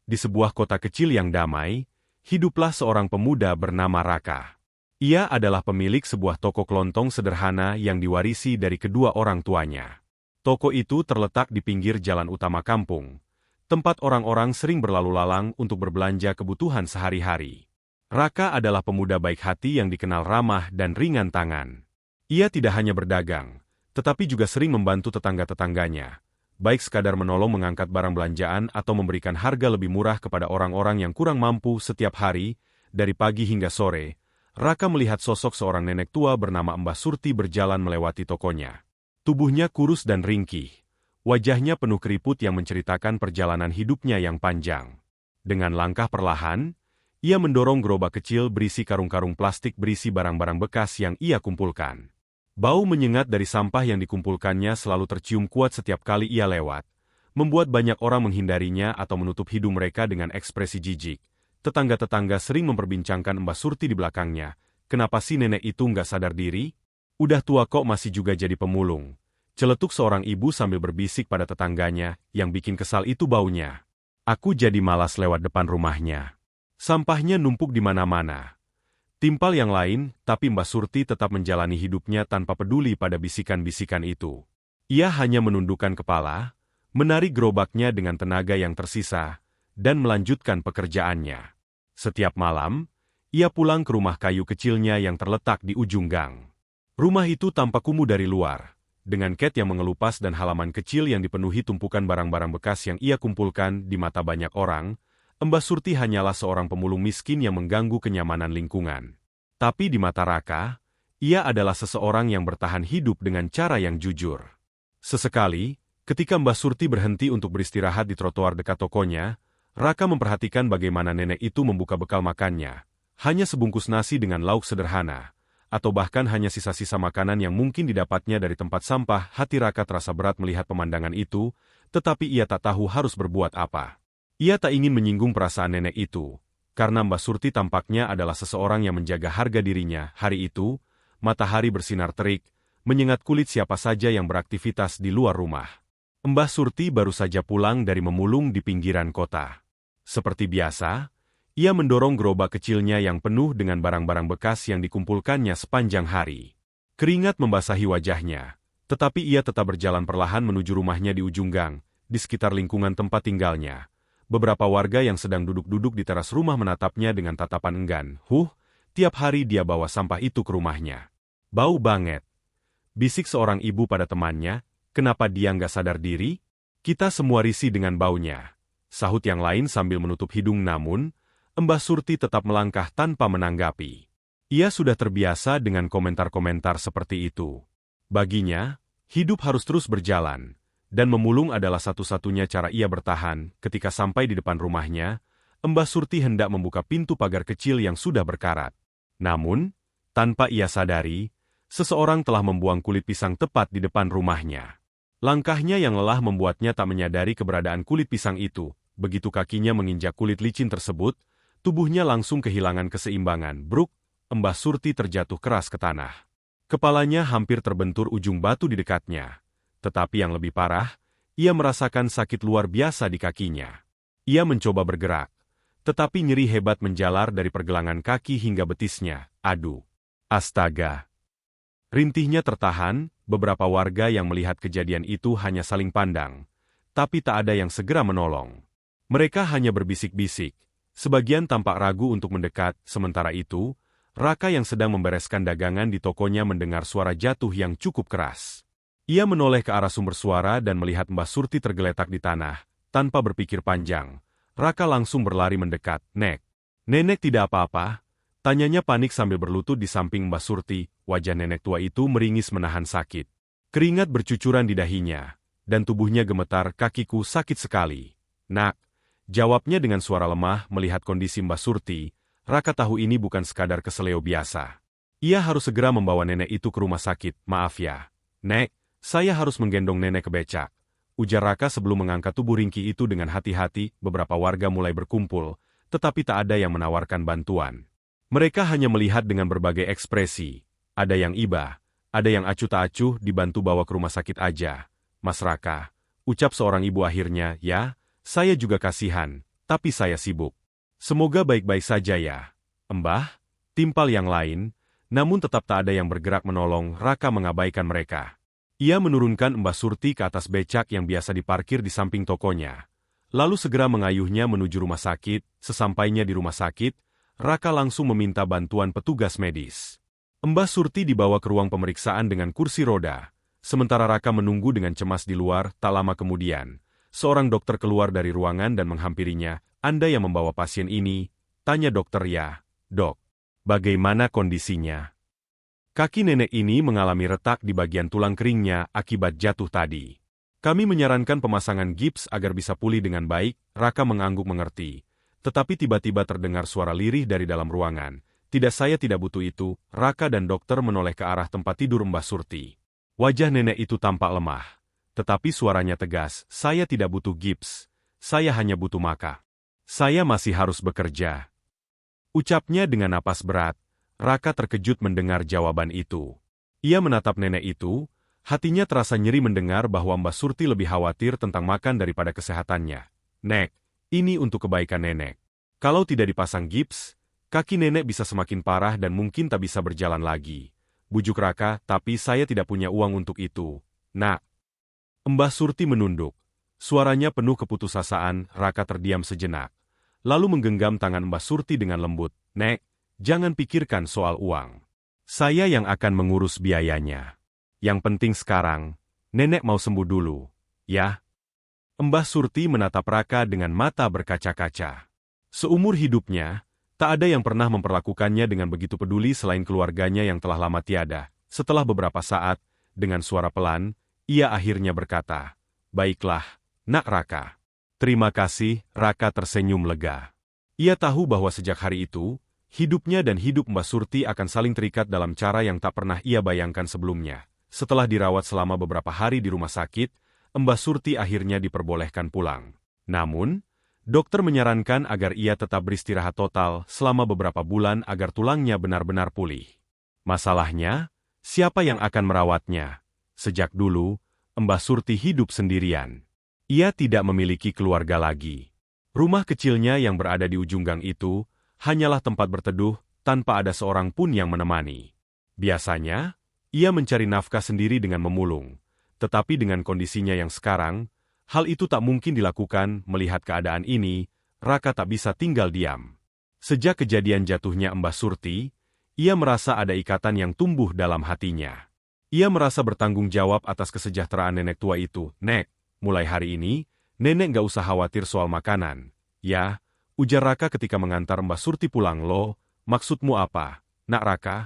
di sebuah kota kecil yang damai, hiduplah seorang pemuda bernama Raka. Ia adalah pemilik sebuah toko kelontong sederhana yang diwarisi dari kedua orang tuanya. Toko itu terletak di pinggir jalan utama kampung, tempat orang-orang sering berlalu lalang untuk berbelanja kebutuhan sehari-hari. Raka adalah pemuda baik hati yang dikenal ramah dan ringan tangan. Ia tidak hanya berdagang, tetapi juga sering membantu tetangga-tetangganya, baik sekadar menolong mengangkat barang belanjaan atau memberikan harga lebih murah kepada orang-orang yang kurang mampu setiap hari. Dari pagi hingga sore, Raka melihat sosok seorang nenek tua bernama Mbah Surti berjalan melewati tokonya. Tubuhnya kurus dan ringkih, wajahnya penuh keriput yang menceritakan perjalanan hidupnya yang panjang. Dengan langkah perlahan, ia mendorong gerobak kecil berisi karung-karung plastik berisi barang-barang bekas yang ia kumpulkan. Bau menyengat dari sampah yang dikumpulkannya selalu tercium kuat setiap kali ia lewat, membuat banyak orang menghindarinya atau menutup hidung mereka dengan ekspresi jijik. Tetangga-tetangga sering memperbincangkan Mbah Surti di belakangnya, kenapa si nenek itu nggak sadar diri? Udah tua kok masih juga jadi pemulung. Celetuk seorang ibu sambil berbisik pada tetangganya, yang bikin kesal itu baunya. Aku jadi malas lewat depan rumahnya. Sampahnya numpuk di mana-mana. Timpal yang lain, tapi Mbah Surti tetap menjalani hidupnya tanpa peduli pada bisikan-bisikan itu. Ia hanya menundukkan kepala, menarik gerobaknya dengan tenaga yang tersisa, dan melanjutkan pekerjaannya. Setiap malam, ia pulang ke rumah kayu kecilnya yang terletak di ujung gang. Rumah itu tampak kumuh dari luar, dengan cat yang mengelupas dan halaman kecil yang dipenuhi tumpukan barang-barang bekas yang ia kumpulkan. Di mata banyak orang, Mbah Surti hanyalah seorang pemulung miskin yang mengganggu kenyamanan lingkungan. Tapi di mata Raka, ia adalah seseorang yang bertahan hidup dengan cara yang jujur. Sesekali, ketika Mbah Surti berhenti untuk beristirahat di trotoar dekat tokonya, Raka memperhatikan bagaimana nenek itu membuka bekal makannya, hanya sebungkus nasi dengan lauk sederhana, atau bahkan hanya sisa-sisa makanan yang mungkin didapatnya dari tempat sampah. Hati Raka terasa berat melihat pemandangan itu, tetapi ia tak tahu harus berbuat apa. Ia tak ingin menyinggung perasaan nenek itu, karena Mbah Surti tampaknya adalah seseorang yang menjaga harga dirinya. Hari itu, matahari bersinar terik, menyengat kulit siapa saja yang beraktivitas di luar rumah. Mbah Surti baru saja pulang dari memulung di pinggiran kota. Seperti biasa, ia mendorong gerobak kecilnya yang penuh dengan barang-barang bekas yang dikumpulkannya sepanjang hari. Keringat membasahi wajahnya, tetapi ia tetap berjalan perlahan menuju rumahnya di ujung gang, di sekitar lingkungan tempat tinggalnya. Beberapa warga yang sedang duduk-duduk di teras rumah menatapnya dengan tatapan enggan. Tiap hari dia bawa sampah itu ke rumahnya. Bau banget. Bisik seorang ibu pada temannya, kenapa dia nggak sadar diri? Kita semua risih dengan baunya. Sahut yang lain sambil menutup hidung. Namun, Mbah Surti tetap melangkah tanpa menanggapi. Ia sudah terbiasa dengan komentar-komentar seperti itu. Baginya, hidup harus terus berjalan. Dan memulung adalah satu-satunya cara ia bertahan. Ketika sampai di depan rumahnya, Mbah Surti hendak membuka pintu pagar kecil yang sudah berkarat. Namun, tanpa ia sadari, seseorang telah membuang kulit pisang tepat di depan rumahnya. Langkahnya yang lelah membuatnya tak menyadari keberadaan kulit pisang itu. Begitu kakinya menginjak kulit licin tersebut, tubuhnya langsung kehilangan keseimbangan. Bruk, Mbah Surti terjatuh keras ke tanah. Kepalanya hampir terbentur ujung batu di dekatnya. Tetapi yang lebih parah, ia merasakan sakit luar biasa di kakinya. Ia mencoba bergerak, tetapi nyeri hebat menjalar dari pergelangan kaki hingga betisnya. Aduh! Astaga! Rintihnya tertahan, beberapa warga yang melihat kejadian itu hanya saling pandang, tapi tak ada yang segera menolong. Mereka hanya berbisik-bisik, sebagian tampak ragu untuk mendekat. Sementara itu, Raka yang sedang membereskan dagangan di tokonya mendengar suara jatuh yang cukup keras. Ia menoleh ke arah sumber suara dan melihat Mbah Surti tergeletak di tanah. Tanpa berpikir panjang, Raka langsung berlari mendekat. Nek, nenek tidak apa-apa? Tanyanya panik sambil berlutut di samping Mbah Surti. Wajah nenek tua itu meringis menahan sakit. Keringat bercucuran di dahinya, dan tubuhnya gemetar. Kakiku sakit sekali. Nak, jawabnya dengan suara lemah. Melihat kondisi Mbah Surti, Raka tahu ini bukan sekadar keseleo biasa. Ia harus segera membawa nenek itu ke rumah sakit. Maaf ya, Nek. Saya harus menggendong nenek ke becak, ujar Raka sebelum mengangkat tubuh ringkih itu dengan hati-hati. Beberapa warga mulai berkumpul, tetapi tak ada yang menawarkan bantuan. Mereka hanya melihat dengan berbagai ekspresi. Ada yang iba, ada yang acuh tak acuh. Dibantu bawa ke rumah sakit aja, Mas Raka, ucap seorang ibu akhirnya. Ya, saya juga kasihan, tapi saya sibuk. Semoga baik-baik saja ya, Mbah. Timpal yang lain, namun tetap tak ada yang bergerak menolong. Raka mengabaikan mereka. Ia menurunkan Mbah Surti ke atas becak yang biasa diparkir di samping tokonya. Lalu segera mengayuhnya menuju rumah sakit. Sesampainya di rumah sakit, Raka langsung meminta bantuan petugas medis. Mbah Surti dibawa ke ruang pemeriksaan dengan kursi roda. Sementara Raka menunggu dengan cemas di luar. Tak lama kemudian, seorang dokter keluar dari ruangan dan menghampirinya. "Anda yang membawa pasien ini?" tanya dokter. "Ya, Dok." "Bagaimana kondisinya?" "Kaki nenek ini mengalami retak di bagian tulang keringnya akibat jatuh tadi. Kami menyarankan pemasangan gips agar bisa pulih dengan baik." Raka mengangguk mengerti. Tetapi tiba-tiba terdengar suara lirih dari dalam ruangan. "Tidak, saya tidak butuh itu." Raka dan dokter menoleh ke arah tempat tidur Mbah Surti. Wajah nenek itu tampak lemah. Tetapi suaranya tegas, "Saya tidak butuh gips. Saya hanya butuh makan. Saya masih harus bekerja." Ucapnya dengan napas berat. Raka terkejut mendengar jawaban itu. Ia menatap nenek itu, hatinya terasa nyeri mendengar bahwa Mbah Surti lebih khawatir tentang makan daripada kesehatannya. "Nek, ini untuk kebaikan nenek. Kalau tidak dipasang gips, kaki nenek bisa semakin parah dan mungkin tak bisa berjalan lagi." Bujuk Raka, "Tapi saya tidak punya uang untuk itu, Nak." Mbah Surti menunduk. Suaranya penuh keputusasaan. Raka terdiam sejenak. Lalu menggenggam tangan Mbah Surti dengan lembut. "Nek, jangan pikirkan soal uang. Saya yang akan mengurus biayanya. Yang penting sekarang, nenek mau sembuh dulu, ya?" Mbah Surti menatap Raka dengan mata berkaca-kaca. Seumur hidupnya, tak ada yang pernah memperlakukannya dengan begitu peduli selain keluarganya yang telah lama tiada. Setelah beberapa saat, dengan suara pelan, ia akhirnya berkata, "Baiklah, Nak Raka." "Terima kasih." Raka tersenyum lega. Ia tahu bahwa sejak hari itu, hidupnya dan hidup Mbah Surti akan saling terikat dalam cara yang tak pernah ia bayangkan sebelumnya. Setelah dirawat selama beberapa hari di rumah sakit, Mbah Surti akhirnya diperbolehkan pulang. Namun, dokter menyarankan agar ia tetap beristirahat total selama beberapa bulan agar tulangnya benar-benar pulih. Masalahnya, siapa yang akan merawatnya? Sejak dulu, Mbah Surti hidup sendirian. Ia tidak memiliki keluarga lagi. Rumah kecilnya yang berada di ujung gang itu hanyalah tempat berteduh tanpa ada seorang pun yang menemani. Biasanya, ia mencari nafkah sendiri dengan memulung. Tetapi dengan kondisinya yang sekarang, hal itu tak mungkin dilakukan. Melihat keadaan ini, Raka tak bisa tinggal diam. Sejak kejadian jatuhnya Mbah Surti, ia merasa ada ikatan yang tumbuh dalam hatinya. Ia merasa bertanggung jawab atas kesejahteraan nenek tua itu. "Nek, mulai hari ini, nenek gak usah khawatir soal makanan." "Ya," ujar Raka ketika mengantar Mbah Surti pulang. "Loh, maksudmu apa, Nak Raka?"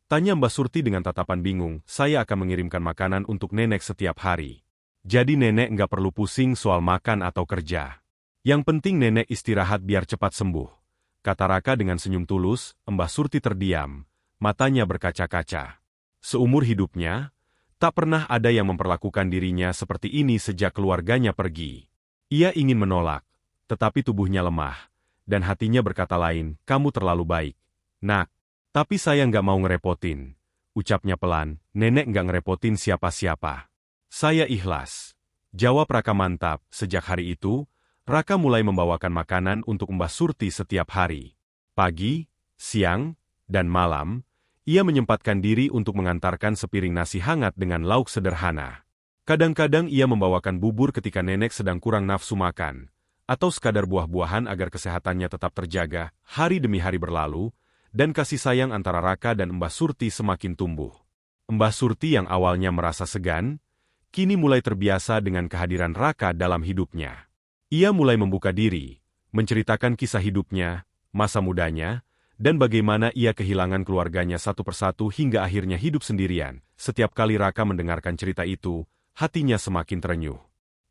tanya Mbah Surti dengan tatapan bingung. "Saya akan mengirimkan makanan untuk nenek setiap hari. Jadi nenek nggak perlu pusing soal makan atau kerja. Yang penting nenek istirahat biar cepat sembuh," kata Raka dengan senyum tulus. Mbah Surti terdiam, matanya berkaca-kaca. Seumur hidupnya, tak pernah ada yang memperlakukan dirinya seperti ini sejak keluarganya pergi. Ia ingin menolak, tetapi tubuhnya lemah, dan hatinya berkata lain, "Kamu terlalu baik, Nak. Tapi saya nggak mau ngerepotin," ucapnya pelan. "Nenek nggak ngerepotin siapa-siapa. Saya ikhlas," jawab Raka mantap. Sejak hari itu, Raka mulai membawakan makanan untuk Mbah Surti setiap hari. Pagi, siang, dan malam, ia menyempatkan diri untuk mengantarkan sepiring nasi hangat dengan lauk sederhana. Kadang-kadang ia membawakan bubur ketika nenek sedang kurang nafsu makan, atau sekadar buah-buahan agar kesehatannya tetap terjaga. Hari demi hari berlalu, dan kasih sayang antara Raka dan Mbah Surti semakin tumbuh. Mbah Surti yang awalnya merasa segan, kini mulai terbiasa dengan kehadiran Raka dalam hidupnya. Ia mulai membuka diri, menceritakan kisah hidupnya, masa mudanya, dan bagaimana ia kehilangan keluarganya satu persatu hingga akhirnya hidup sendirian. Setiap kali Raka mendengarkan cerita itu, hatinya semakin terenyuh.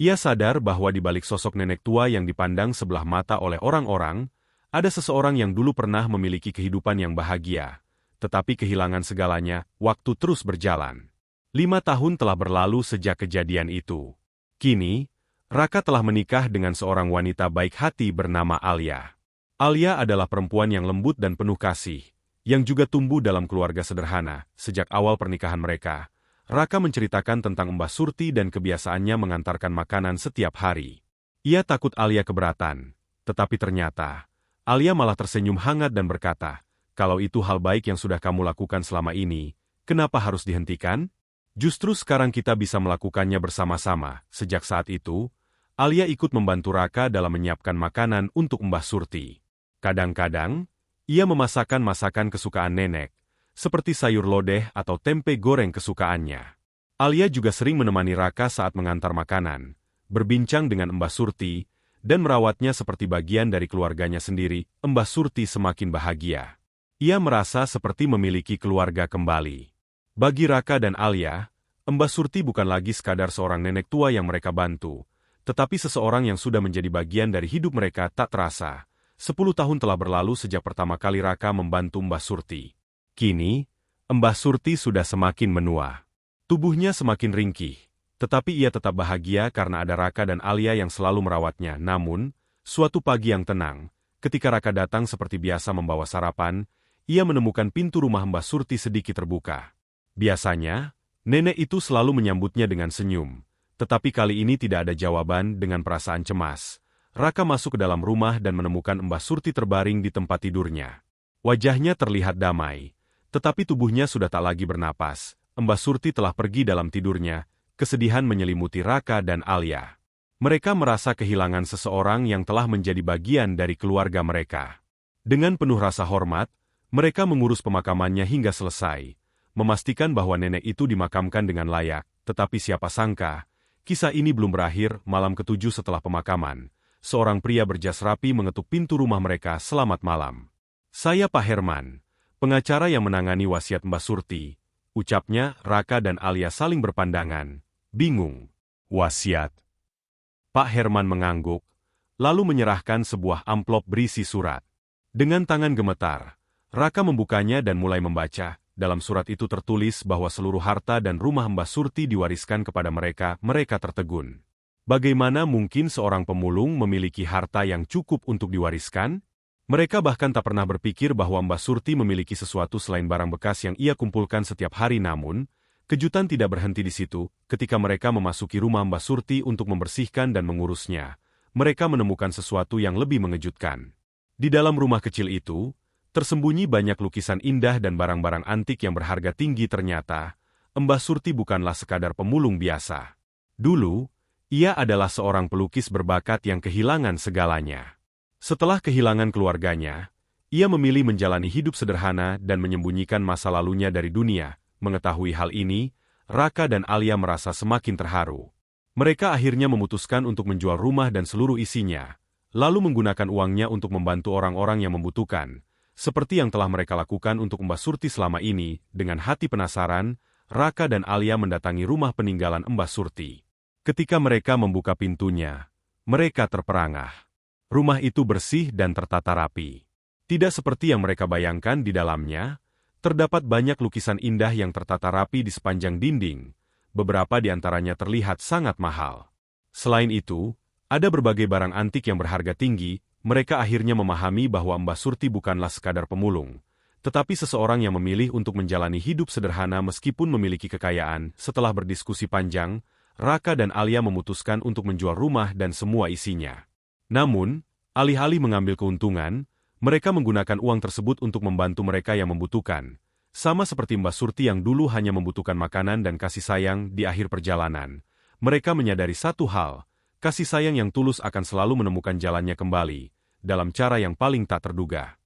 Ia sadar bahwa di balik sosok nenek tua yang dipandang sebelah mata oleh orang-orang, ada seseorang yang dulu pernah memiliki kehidupan yang bahagia. Tetapi kehilangan segalanya, waktu terus berjalan. 5 tahun telah berlalu sejak kejadian itu. Kini, Raka telah menikah dengan seorang wanita baik hati bernama Alia. Alia adalah perempuan yang lembut dan penuh kasih, yang juga tumbuh dalam keluarga sederhana. Sejak awal pernikahan mereka, Raka menceritakan tentang Mbah Surti dan kebiasaannya mengantarkan makanan setiap hari. Ia takut Alia keberatan, Tetapi ternyata, Alia malah tersenyum hangat dan berkata, "Kalau itu hal baik yang sudah kamu lakukan selama ini, kenapa harus dihentikan? Justru sekarang kita bisa melakukannya bersama-sama." Sejak saat itu, Alia ikut membantu Raka dalam menyiapkan makanan untuk Mbah Surti. Kadang-kadang, ia memasakkan masakan kesukaan nenek, seperti sayur lodeh atau tempe goreng kesukaannya. Alia juga sering menemani Raka saat mengantar makanan, berbincang dengan Mbah Surti, dan merawatnya seperti bagian dari keluarganya sendiri. Mbah Surti semakin bahagia. Ia merasa seperti memiliki keluarga kembali. Bagi Raka dan Alia, Mbah Surti bukan lagi sekadar seorang nenek tua yang mereka bantu, tetapi seseorang yang sudah menjadi bagian dari hidup mereka. Tak terasa, 10 tahun telah berlalu sejak pertama kali Raka membantu Mbah Surti. Kini, Mbah Surti sudah semakin menua. Tubuhnya semakin ringkih, tetapi ia tetap bahagia karena ada Raka dan Alia yang selalu merawatnya. Namun, suatu pagi yang tenang, ketika Raka datang seperti biasa membawa sarapan, ia menemukan pintu rumah Mbah Surti sedikit terbuka. Biasanya, nenek itu selalu menyambutnya dengan senyum. Tetapi kali ini tidak ada jawaban. Dengan perasaan cemas, Raka masuk ke dalam rumah dan menemukan Mbah Surti terbaring di tempat tidurnya. Wajahnya terlihat damai, tetapi tubuhnya sudah tak lagi bernapas. Mbah Surti telah pergi dalam tidurnya. Kesedihan menyelimuti Raka dan Alia. Mereka merasa kehilangan seseorang yang telah menjadi bagian dari keluarga mereka. Dengan penuh rasa hormat, mereka mengurus pemakamannya hingga selesai, memastikan bahwa nenek itu dimakamkan dengan layak. Tetapi siapa sangka, kisah ini belum berakhir. Malam ketujuh setelah pemakaman, seorang pria berjas rapi mengetuk pintu rumah mereka. "Selamat malam. Saya Pak Herman, pengacara yang menangani wasiat Mbah Surti," ucapnya. Raka dan Alia saling berpandangan, bingung. "Wasiat?" Pak Herman mengangguk, lalu menyerahkan sebuah amplop berisi surat. Dengan tangan gemetar, Raka membukanya dan mulai membaca. Dalam surat itu tertulis bahwa seluruh harta dan rumah Mbah Surti diwariskan kepada mereka. Mereka tertegun. Bagaimana mungkin seorang pemulung memiliki harta yang cukup untuk diwariskan? Mereka bahkan tak pernah berpikir bahwa Mbah Surti memiliki sesuatu selain barang bekas yang ia kumpulkan setiap hari. Namun, kejutan tidak berhenti di situ. Ketika mereka memasuki rumah Mbah Surti untuk membersihkan dan mengurusnya, mereka menemukan sesuatu yang lebih mengejutkan. Di dalam rumah kecil itu, tersembunyi banyak lukisan indah dan barang-barang antik yang berharga tinggi. Ternyata, Mbah Surti bukanlah sekadar pemulung biasa. Dulu, ia adalah seorang pelukis berbakat yang kehilangan segalanya. Setelah kehilangan keluarganya, ia memilih menjalani hidup sederhana dan menyembunyikan masa lalunya dari dunia. Mengetahui hal ini, Raka dan Alia merasa semakin terharu. Mereka akhirnya memutuskan untuk menjual rumah dan seluruh isinya, lalu menggunakan uangnya untuk membantu orang-orang yang membutuhkan, seperti yang telah mereka lakukan untuk Mbah Surti selama ini. Dengan hati penasaran, Raka dan Alia mendatangi rumah peninggalan Mbah Surti. Ketika mereka membuka pintunya, mereka terperangah. Rumah itu bersih dan tertata rapi. Tidak seperti yang mereka bayangkan. Di dalamnya, terdapat banyak lukisan indah yang tertata rapi di sepanjang dinding. Beberapa di antaranya terlihat sangat mahal. Selain itu, ada berbagai barang antik yang berharga tinggi. Mereka akhirnya memahami bahwa Mbah Surti bukanlah sekadar pemulung, tetapi seseorang yang memilih untuk menjalani hidup sederhana meskipun memiliki kekayaan. Setelah berdiskusi panjang, Raka dan Alia memutuskan untuk menjual rumah dan semua isinya. Namun, alih-alih mengambil keuntungan, mereka menggunakan uang tersebut untuk membantu mereka yang membutuhkan. Sama seperti Mbah Surti yang dulu hanya membutuhkan makanan dan kasih sayang. Di akhir perjalanan, mereka menyadari satu hal, kasih sayang yang tulus akan selalu menemukan jalannya kembali, dalam cara yang paling tak terduga.